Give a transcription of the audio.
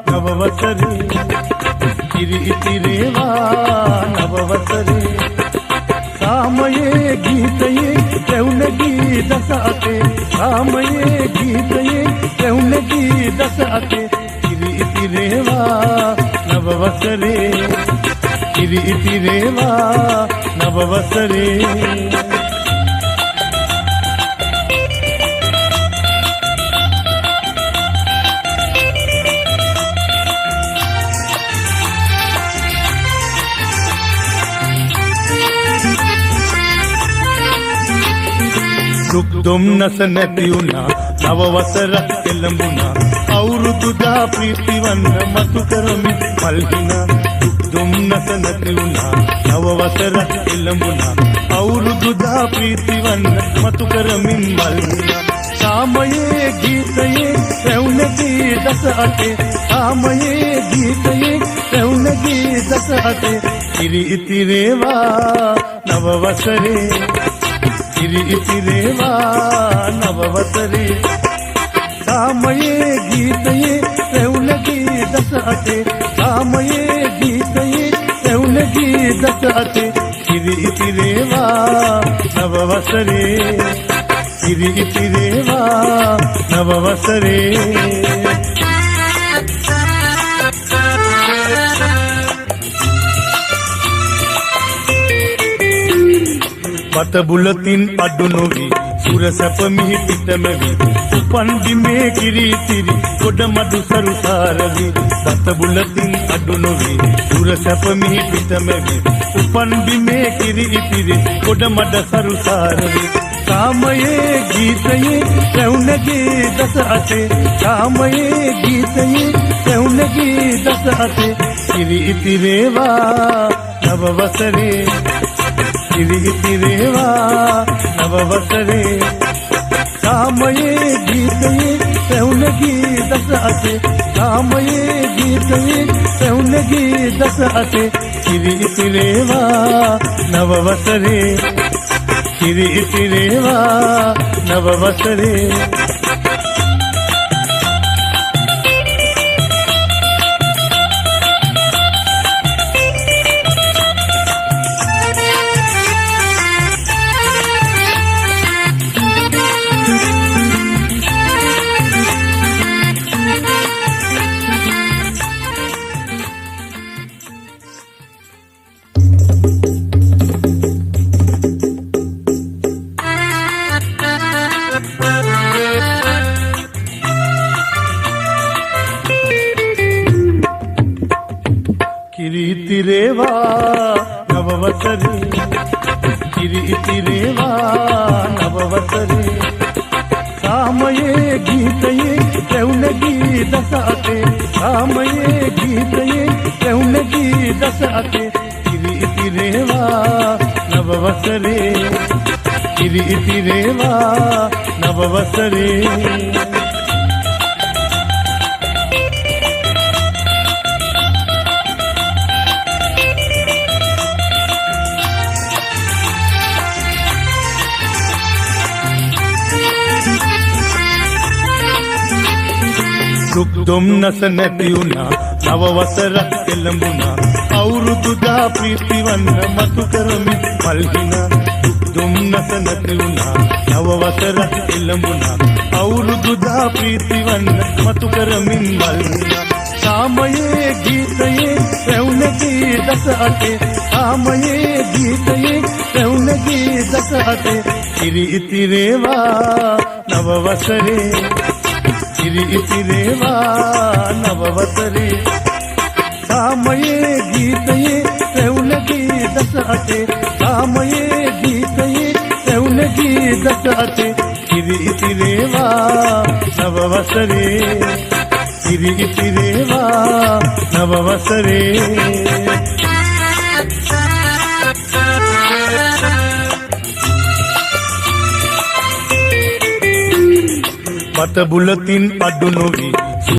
नववसरे किरी इतिरेवा नववसरे सामये गीतये रौनगी दसाते सामये गीतये रौनगी दसाते किरी इतिरेवा नववसरे किरी इतिरेवा नववसरे दुःखदुम नस नदियुना नववसर केलंबुना औरुदुदा प्रीतिवन्न मधुकरमि मल्हिना दुःखदुम नस नदियुना नववसर केलंबुना औरुदुदा प्रीतिवन्न मधुकरमि मल्हिना सामये गीतये रौनगी दसाते सामये गीतये रौनगी दसाते किरी इतिरेवा नववसरे किरी इतिरेवा नववसरे सामये गीतये रौनगी दसाते सामये गीतये रौनगी दसाते किरी इतिरेवा नववसरे किरी इतिरेवा नववसरे पत बुलतिन अडुनोवी सुरसप मिहि पितमवि उपन बिमे किरी तिरी कोड मधु सरुसारवि पत बुलतिन अडुनोवी सुरसप मिहि पितमवि उपन बिमे किरी तिरी कोड मद सरुसारवि सामये गीतये रौनगी दसाते सामये गीतये रौनगी दसाते किरी इतिरेवा नववसरे किरी इतिरेवा नववसरे सामये गीतये रौनगी दसाते सामये गीतये रौनगी दसाते किरी इतिरेवा नववसरे किरी इतिरेवा नववसरे किरी इतिरेवा नववसरे किरी इतिरेवा नववसरे सामये गीतये रौनगी दसाते सामये गीतये रौनगी दसाते किरी इतिरेवा नववसरे किरी इतिरेवा नववसरे दुःखदुम नस नदियुना नववसर केलंबुना औरुदुदा प्रीतिवन्न मधुकरमि मल्हिना दुःखदुम नस नदियुना नववसर केलंबुना औरुदुदा प्रीतिवन्न मधुकरमि मल्हिना सामये गीतये रौनगी दसाते सामये गीतये रौनगी दसाते किरी इतिरेवा नववसरे किरी इतिरेवा नववसरे सामये गीतये रौनगी दसाते सामये गीतये रौनगी दसाते किरी इतिरेवा नववसरे किरी इतिरेवा नववसरे पत बुलतिन अडुनोवी